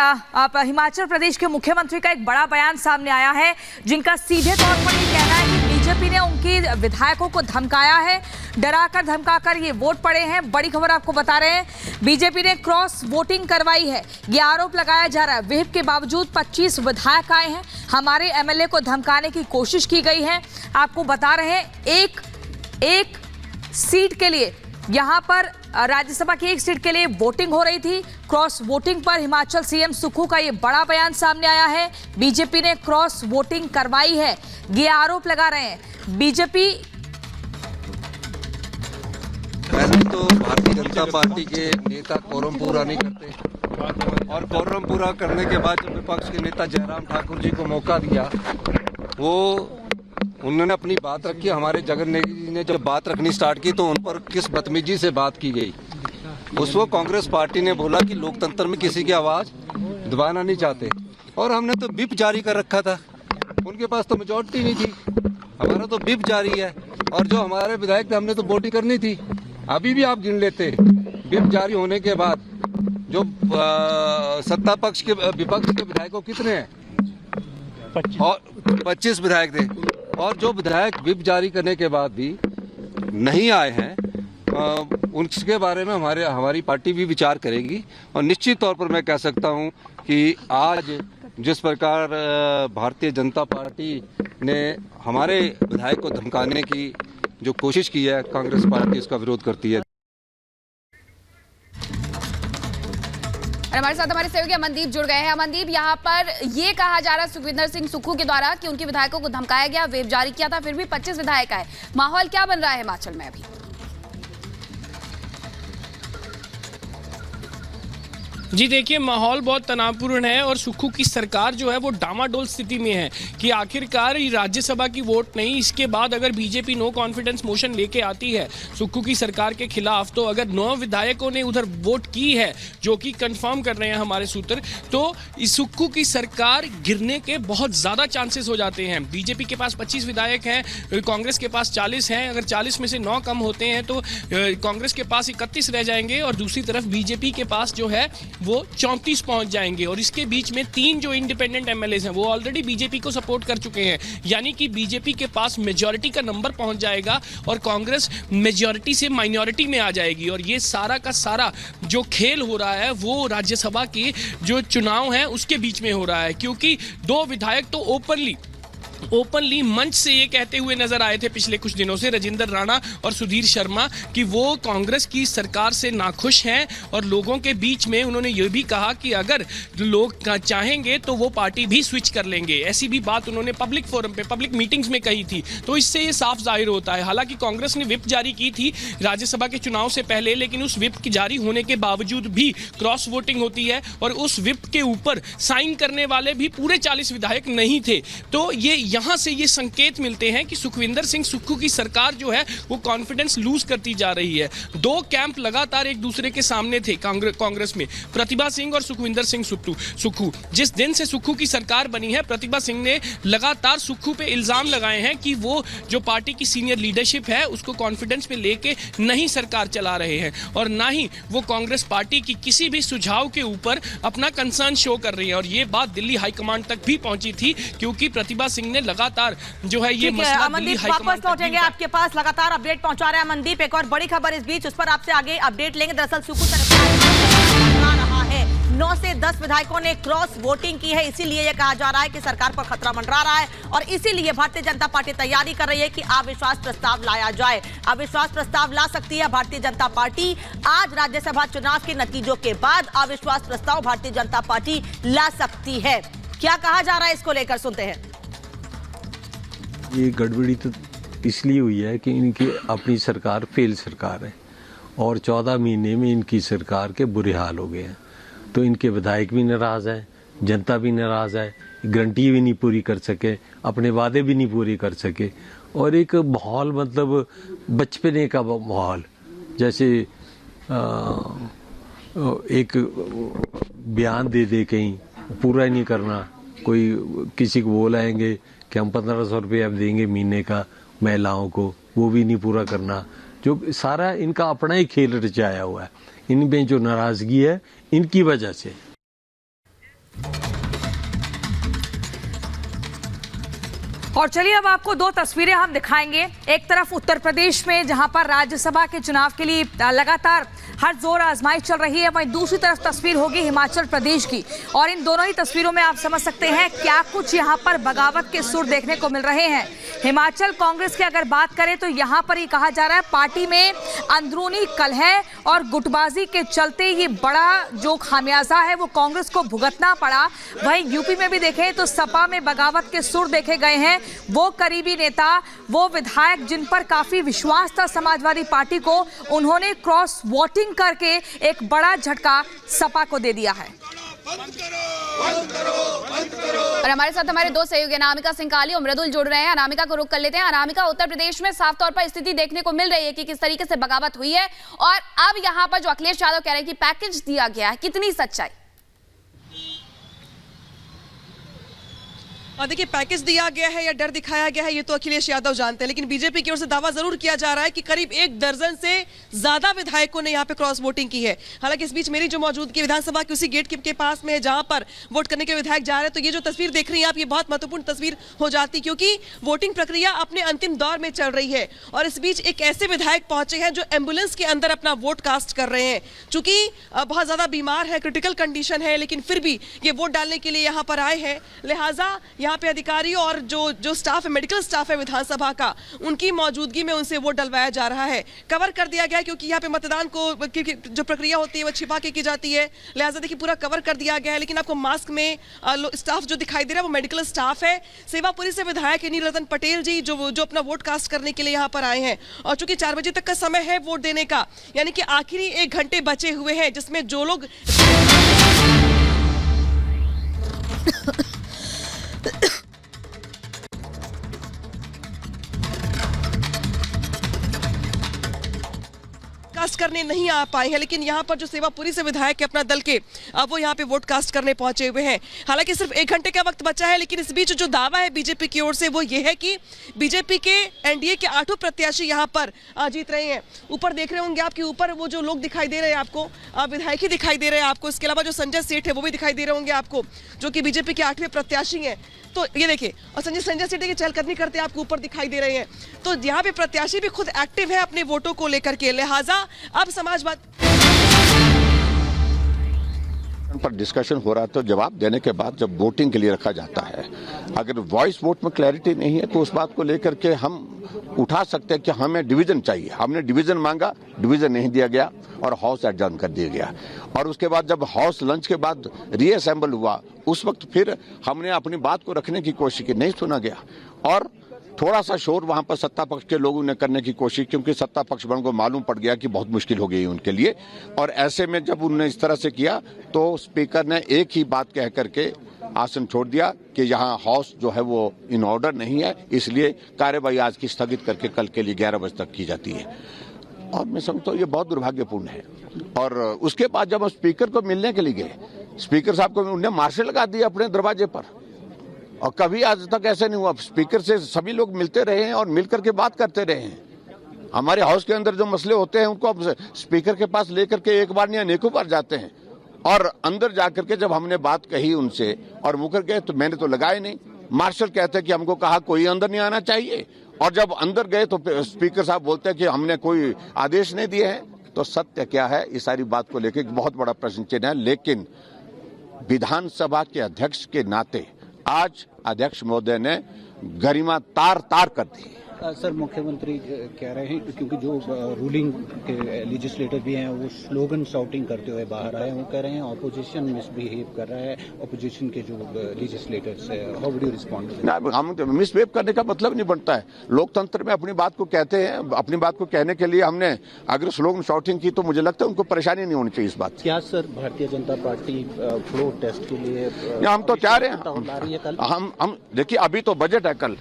आप हिमाचल प्रदेश के मुख्यमंत्री का एक बड़ा बयान सामने आया है, जिनका सीधे तौर पर ये कहना है कि बीजेपी ने उनकी विधायकों को धमकाया है, डराकर धमकाकर ये वोट पड़े हैं। बड़ी खबर आपको बता रहे हैं, बीजेपी ने क्रॉस वोटिंग करवाई है, ये आरोप लगाया जा रहा है। व्हिप के बावजूद 25 विधायक आए हैं, हमारे एमएलए को धमकाने की कोशिश की गई है। आपको बता रहे हैं एक सीट के लिए, यहां पर राज्यसभा की एक सीट के लिए वोटिंग हो रही थी। क्रॉस वोटिंग पर हिमाचल सीएम सुक्खू का ये बड़ा बयान सामने आया है। बीजेपी ने क्रॉस वोटिंग करवाई है, ये आरोप लगा रहे हैं बीजेपी। पहले तो भारतीय जनता पार्टी के नेता कोरम पूरा नहीं करते, और कोरम पूरा करने के बाद जब विपक्ष के नेता जयराम ठाकुर जी को मौका दिया, उन्होंने अपनी बात रखी। हमारे जगन नेगी जी ने जब बात रखनी स्टार्ट की तो उन पर किस बदतमीजी से बात की गई। उस वक्त कांग्रेस पार्टी ने बोला कि लोकतंत्र में किसी की आवाज दबाना नहीं चाहते, और हमने तो व्हिप जारी कर रखा था। उनके पास तो मेजॉरिटी नहीं थी, हमारा तो व्हिप जारी है, और जो हमारे विधायक थे हमने तो वोटिंग करनी थी। अभी भी आप गिन लेते, व्हिप जारी होने के बाद जो सत्ता पक्ष के विपक्ष के विधायकों कितने हैं, 25 विधायक थे, और जो विधायक व्हिप जारी करने के बाद भी नहीं आए हैं, उनके बारे में हमारी पार्टी भी विचार करेगी। और निश्चित तौर पर मैं कह सकता हूं कि आज जिस प्रकार भारतीय जनता पार्टी ने हमारे विधायक को धमकाने की जो कोशिश की है, कांग्रेस पार्टी इसका विरोध करती है। हमारे साथ हमारे सहयोगी अमनदीप जुड़ गए हैं। अमनदीप, यहाँ पर ये कहा जा रहा है सुखविंदर सिंह सुक्खू के द्वारा कि उनके विधायकों को धमकाया गया, व्हिप जारी किया था, फिर भी 25 विधायक आए। माहौल क्या बन रहा है हिमाचल में अभी? जी देखिए, माहौल बहुत तनावपूर्ण है और सुक्खू की सरकार जो है वो डामाडोल स्थिति में है कि आखिरकार राज्यसभा की वोट नहीं, इसके बाद अगर बीजेपी नो कॉन्फिडेंस मोशन लेके आती है सुक्खू की सरकार के खिलाफ, तो अगर 9 विधायकों ने उधर वोट की है, जो कि कंफर्म कर रहे हैं हमारे सूत्र, तो इस सुक्खू की सरकार गिरने के बहुत ज़्यादा चांसेस हो जाते हैं। बीजेपी के पास 25 विधायक हैं, कांग्रेस के पास 40 हैं। अगर 40 में से 9 कम होते हैं तो कांग्रेस के पास 31 रह जाएंगे, और दूसरी तरफ बीजेपी के पास जो है वो 34 पहुंच जाएंगे। और इसके बीच में 3 जो इंडिपेंडेंट एमएलए हैं वो ऑलरेडी बीजेपी को सपोर्ट कर चुके हैं, यानी कि बीजेपी के पास मेजॉरिटी का नंबर पहुंच जाएगा और कांग्रेस मेजॉरिटी से माइनॉरिटी में आ जाएगी। और ये सारा का सारा जो खेल हो रहा है वो राज्यसभा के जो चुनाव है उसके बीच में हो रहा है, क्योंकि 2 विधायक तो ओपनली मंच से ये कहते हुए नजर आए थे पिछले कुछ दिनों से, राजेंद्र राणा और सुधीर शर्मा, कि वो कांग्रेस की सरकार से नाखुश हैं। और लोगों के बीच में उन्होंने ये भी कहा कि अगर लोग चाहेंगे तो वो पार्टी भी स्विच कर लेंगे। ऐसी भी बात उन्होंने पब्लिक फोरम पे, पब्लिक मीटिंग्स में कही थी। तो इससे ये साफ जाहिर होता है, हालांकि कांग्रेस ने व्हिप जारी की थी राज्यसभा के चुनाव से पहले, लेकिन उस व्हिप की जारी होने के बावजूद भी क्रॉस वोटिंग होती है और उस व्हिप के ऊपर साइन करने वाले भी पूरे 40 विधायक नहीं थे। तो ये यहां से ये संकेत मिलते हैं कि सुखविंदर सिंह सुक्खू की सरकार जो है वो कॉन्फिडेंस लूज करती जा रही है। 2 कैंप लगातार एक दूसरे के सामने थे कांग्रेस में, प्रतिभा सिंह और सुखविंदर सिंह सुक्खू। जिस दिन से सुक्खू की सरकार बनी है, प्रतिभा सिंह ने लगातार सुक्खू पे इल्जाम लगाए हैं कि वो जो पार्टी की सीनियर लीडरशिप है उसको कॉन्फिडेंस पे लेके नहीं सरकार चला रहे हैं, और ना ही वो कांग्रेस पार्टी की किसी भी सुझाव के ऊपर अपना कंसर्न शो कर रही है। और ये बात दिल्ली हाईकमांड तक भी पहुंची थी, क्योंकि प्रतिभा सिंह ने लगातार जो है ये मसला दिल्ली हाईकमांड तक पहुंचेंगे, आपके पास लगातार अपडेट पहुंचा रहे हैं मनदीप। एक और बड़ी खबर इस बीच, उस पर आपसे आगे अपडेट लेंगे। दरअसल सुक्खू रहा है, 9 से 10 विधायकों ने क्रॉस वोटिंग की है, इसीलिए यह कहा जा रहा है कि सरकार पर खतरा मंडरा रहा है, और इसीलिए भारतीय जनता पार्टी तैयारी कर रही है कि अविश्वास प्रस्ताव लाया जाए। अविश्वास प्रस्ताव ला सकती है भारतीय जनता पार्टी। आज राज्यसभा चुनाव के नतीजों के बाद अविश्वास प्रस्ताव भारतीय जनता पार्टी ला सकती है। क्या कहा जा रहा है, इसको लेकर सुनते हैं। ये गड़बड़ी तो इसलिए हुई है कि इनकी अपनी सरकार फेल सरकार है, और 14 महीने में इनकी सरकार के बुरे हाल हो गए हैं। तो इनके विधायक भी नाराज हैं, जनता भी नाराज है, गारंटी भी नहीं पूरी कर सके, अपने वादे भी नहीं पूरे कर सके, और एक माहौल मतलब बचपने का माहौल, जैसे एक बयान दे कहीं पूरा ही नहीं करना। कोई किसी को बोलाएंगे कि हम 1500 रुपये अब देंगे महीने का महिलाओं को, वो भी नहीं पूरा करना। जो सारा इनका अपना ही खेल रचाया हुआ है, इनमें जो नाराजगी है इनकी वजह से। और चलिए अब आपको दो तस्वीरें हम दिखाएंगे। एक तरफ उत्तर प्रदेश में जहां पर राज्यसभा के चुनाव के लिए लगातार हर जोर आजमाइश चल रही है, वहीं दूसरी तरफ तस्वीर होगी हिमाचल प्रदेश की। और इन दोनों ही तस्वीरों में आप समझ सकते हैं क्या कुछ यहां पर बगावत के सुर देखने को मिल रहे हैं। हिमाचल कांग्रेस की अगर बात करें तो यहां पर ये कहा जा रहा है पार्टी में अंदरूनी कलह और गुटबाजी के चलते ये बड़ा जो खामियाजा है वो कांग्रेस को भुगतना पड़ा। वहीं यूपी में भी देखें तो सपा में बगावत के सुर देखे गए हैं। वो करीबी नेता, वो विधायक जिन पर काफी विश्वास था समाजवादी पार्टी को, उन्होंने क्रॉस वोटिंग करके एक बड़ा झटका सपा को दे दिया है। और हमारे साथ हमारे दो सहयोगी अनामिका सिंह काली और मृदुल जुड़ रहे हैं। अनामिका को रुख कर लेते हैं। अनामिका, उत्तर प्रदेश में साफ तौर पर स्थिति देखने को मिल रही है कि किस तरीके से बगावत हुई है, और अब यहां पर जो अखिलेश यादव कह रहे हैं कि पैकेज दिया गया है, कितनी सच्चाई? देखिए, पैकेज दिया गया है या डर दिखाया गया है ये तो अखिलेश यादव जानते हैं, लेकिन बीजेपी की ओर से दावा जरूर किया जा रहा है कि करीब 1 दर्जन से ज्यादा विधायकों ने यहाँ पे क्रॉस वोटिंग की है। हालांकि इस बीच मेरी जो मौजूदगी विधानसभा की उसी गेट के पास में है जहां पर वोट करने के विधायक जा रहे हैं, तो ये जो तस्वीर देख रही हैं आप, ये बहुत महत्वपूर्ण तस्वीर हो जाती, क्योंकि वोटिंग प्रक्रिया अपने अंतिम दौर में चल रही है। और इस बीच एक ऐसे विधायक पहुंचे हैं जो एम्बुलेंस के अंदर अपना वोट कास्ट कर रहे हैं। चूंकि बहुत ज्यादा बीमार है, क्रिटिकल कंडीशन है, लेकिन फिर भी ये वोट डालने के लिए यहाँ पर आए हैं। लिहाजा यहाँ पे अधिकारी और जो स्टाफ है, मेडिकल स्टाफ है विधानसभा का, उनकी मौजूदगी में उनसे वोट डलवाया जा रहा है। कवर कर दिया गया है क्योंकि यहाँ पे मतदान को जो प्रक्रिया होती है वो छिपा के की जाती है, लिहाजा देखिए पूरा कवर कर दिया गया है। लेकिन आपको मास्क में स्टाफ जो दिखाई दे रहा है वो मेडिकल स्टाफ है। सेवापुरी से विधायक नीलरतन पटेल जी जो अपना वोट कास्ट करने के लिए यहाँ पर आए हैं, और चूंकि 4 बजे तक का समय है वोट देने का, यानी कि आखिरी 1 घंटे बचे हुए हैं, जिसमें जो लोग कास्ट करने नहीं आ पाए हैं, लेकिन यहाँ पर जो सेवापुरी से विधायक है अपना दल के, वो यहाँ पे वोट कास्ट करने पहुंचे हुए हैं। हालांकि सिर्फ 1 घंटे का वक्त बचा है, लेकिन इस बीच जो दावा है बीजेपी की ओर से वो ये है कि बीजेपी के एनडीए के 8 प्रत्याशी यहाँ पर जीत रहे हैं। ऊपर देख रहे होंगे आपके ऊपर वो जो लोग दिखाई दे रहे हैं आपको, विधायक ही दिखाई दे रहे हैं आपको। इसके अलावा जो संजय सेठ है वो भी दिखाई दे रहे होंगे आपको, जो कि बीजेपी के 8वें प्रत्याशी हैं। तो ये देखिए, और संजय सेठ की चहलकदमी करते आपको ऊपर दिखाई दे रहे हैं। तो यहाँ पे प्रत्याशी भी खुद एक्टिव है अपने वोटों को लेकर के, लिहाजा अब समाजवाद पर डिस्कशन हो रहा है। तो जवाब देने के बाद जब वोटिंग के लिए रखा जाता है, अगर वॉइस वोट में क्लैरिटी नहीं है तो उस बात को लेकर के हम उठा सकते हैं कि हमें डिवीजन चाहिए। हमने डिवीजन मांगा, डिवीजन नहीं दिया गया और हाउस एडजर्न कर दिया गया। और उसके बाद जब हाउस लंच के बाद रीअसेंबल हुआ, उस वक्त फिर हमने अपनी बात को रखने की कोशिश की, नहीं सुना गया। और थोड़ा सा शोर वहां पर सत्ता पक्ष के लोगों ने करने की कोशिश, क्योंकि सत्ता पक्ष वालों को मालूम पड़ गया कि बहुत मुश्किल हो गई उनके लिए। और ऐसे में जब उन्होंने इस तरह से किया तो स्पीकर ने एक ही बात कह करके आसन छोड़ दिया कि यहाँ हाउस जो है वो इन ऑर्डर नहीं है, इसलिए कार्यवाही आज की स्थगित करके कल के लिए 11 बजे तक की जाती है। और मैं समझता हूँ ये बहुत दुर्भाग्यपूर्ण है। और उसके बाद जब हम स्पीकर को मिलने के लिए गए, स्पीकर साहब को उन्होंने मार्शल लगा दिया अपने दरवाजे पर, और कभी आज तक ऐसा नहीं हुआ। स्पीकर से सभी लोग मिलते रहे हैं और मिलकर के बात करते रहे हैं। हमारे हाउस के अंदर जो मसले होते हैं उनको अब स्पीकर के पास लेकर के एक बार नहीं अनेकों बार जाते हैं। और अंदर जाकर के जब हमने बात कही उनसे और मुकर गए तो मैंने तो लगाए नहीं। मार्शल कहते हैं कि हमको कहा कोई अंदर नहीं आना चाहिए, और जब अंदर गए तो स्पीकर साहब बोलते हैं कि हमने कोई आदेश नहीं दिए हैं। तो सत्य क्या है, इस सारी बात को लेकर बहुत बड़ा प्रश्न चिन्ह है। लेकिन विधानसभा के अध्यक्ष के नाते आज अध्यक्ष महोदय ने गरिमा तार तार कर दी। सर, मुख्यमंत्री कह रहे हैं क्योंकि जो रूलिंग के लेजिस्लेटर भी हैं वो स्लोगन शाउटिंग करते हुए बाहर आए, वो कह रहे हैं ऑपोजिशन मिसबिहेव कर रहा है, ऑपोजिशन के जो लेजिस्लेटर्स है। How would you respond? ना, हम मिसबिहेव करने का मतलब नहीं बनता है। लोकतंत्र में अपनी बात को कहते हैं, अपनी बात को कहने के लिए हमने अगर स्लोगन शाउटिंग की तो मुझे लगता है उनको परेशानी नहीं होनी चाहिए इस बात। क्या sir Bharatiya Janata party floor test के लिए हम तो चाह रहे हैं, हम देखिए अभी तो बजट है, कल